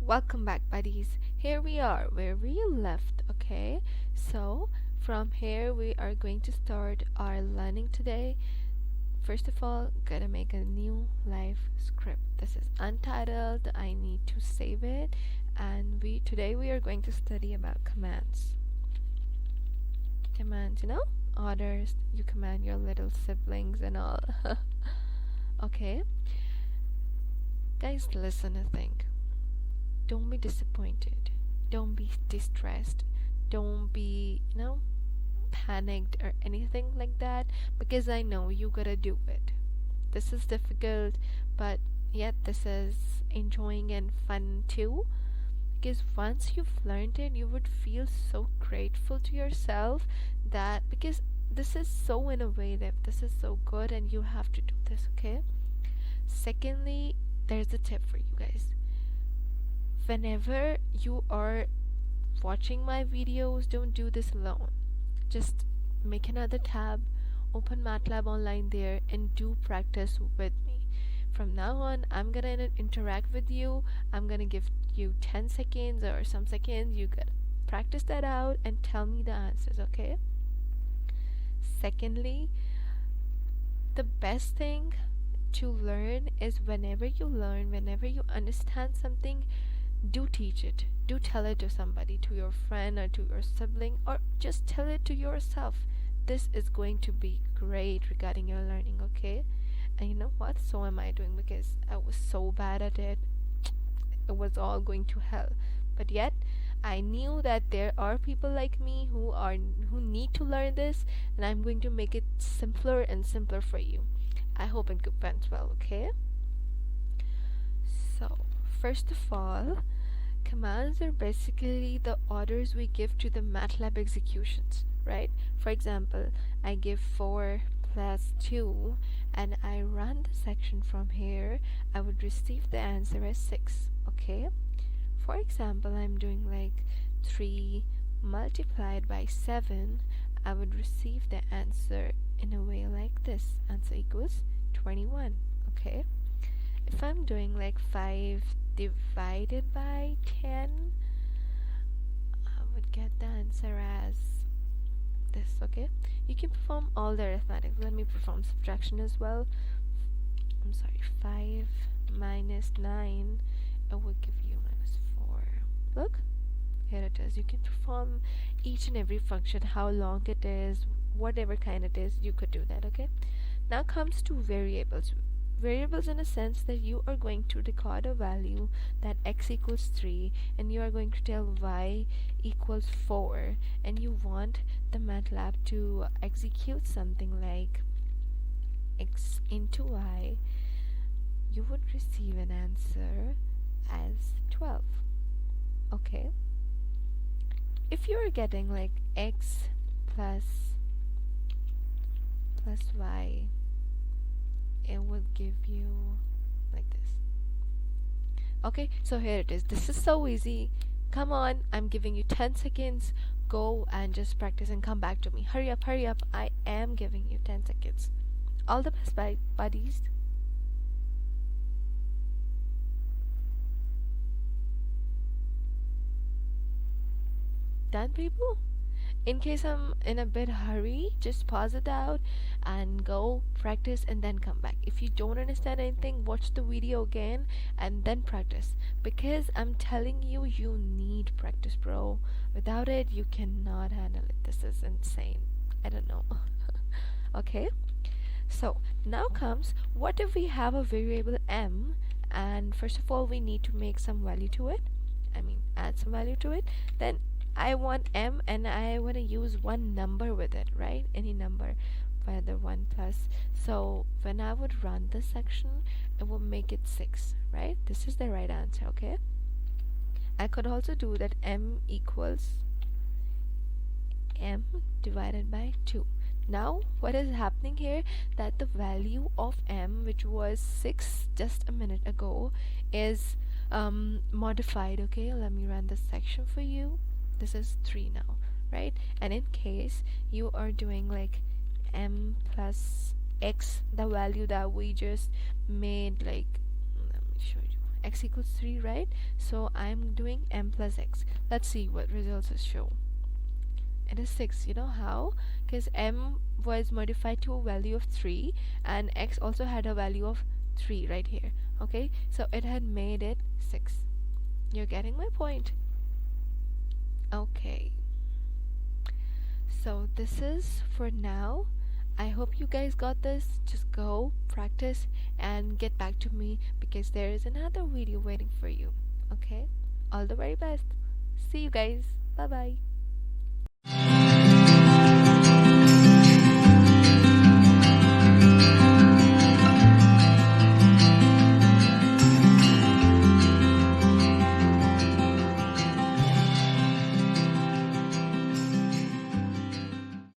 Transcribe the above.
Welcome back, buddies. Here we are where we left, okay? So, from here, we are going to start our learning today. First of all, gotta make a new live script. This is untitled. I need to save it. And today we are going to study about commands. Commands, orders. You command your little siblings and all. Okay? Guys, listen and think. Don't be disappointed. Don't be distressed. Don't be, panicked or anything like that, because I know you gotta do it. This is difficult, but yet this is enjoying and fun too. Because once you've learned it, you would feel so grateful to yourself that because this is so innovative, this is so good, and you have to do this, okay? Secondly, there's a tip for you guys. Whenever you are watching my videos, don't do this alone. Just make another tab, open Matlab online there, and do practice with me. From now on, I'm gonna interact with you. I'm gonna give you 10 seconds or some seconds. You gotta practice that out and tell me the answers, okay? Secondly, the best thing to learn is whenever you understand something, do teach it. Do tell it to somebody, to your friend or to your sibling, or just tell it to yourself. This is going to be great regarding your learning, okay? And you know what? So am I doing, because I was so bad at it. It was all going to hell. But yet, I knew that there are people like me who need to learn this, and I'm going to make it simpler and simpler for you. I hope it went well, okay? So, first of all, commands are basically the orders we give to the Matlab executions, right? For example, I give 4 plus 2 and I run the section from here, I would receive the answer as 6, okay? For example, I'm doing like 3 multiplied by 7, I would receive the answer in a way like this. Answer equals 21, okay? If I'm doing like 5 divided by 10, I would get the answer as this, okay? You can perform all the arithmetics. Let me perform subtraction as well. 5 minus 9, it would give you minus 4. Look, here it is. You can perform each and every function, how long it is, whatever kind it is, you could do that, okay? Now comes to variables. Variables in a sense that you are going to record a value that x equals 3 and you are going to tell y equals 4, and you want the Matlab to execute something like x into y, you would receive an answer as 12, okay? If you're getting like x plus y, it would give you like this. Okay, so here it is. This is so easy. Come on, I'm giving you 10 seconds. Go and just practice and come back to me. Hurry up, hurry up. I am giving you 10 seconds. All the best, buddies. Done, people? In case I'm in a bit hurry, just pause it out and go practice and then come back. If you don't understand anything, watch the video again and then practice, because I'm telling you, you need practice, bro. Without it, you cannot handle it. This is insane. I don't know. Okay, so now comes, what if we have a variable m, and first of all we need to make some value to it, add some value to it. Then I want m and I want to use one number with it, right? Any number, whether 1 plus. So when I would run this section, it will make it 6, right? This is the right answer, okay? I could also do that m equals m divided by 2. Now what is happening here, that the value of m, which was 6 just a minute ago, is modified, okay? Let me run this section for you. This is 3 now, right? And in case you are doing like m plus x, the value that we just made, like, let me show you, x equals 3, right? So I'm doing m plus x. Let's see what results it show. It is 6. You know how? Because m was modified to a value of 3 and x also had a value of 3 right here. Okay, so it had made it 6. You're getting my point. Okay, so this is for now. I hope you guys got this. Just go practice and get back to me because there is another video waiting for you. Okay, all the very best. See you guys. Bye bye.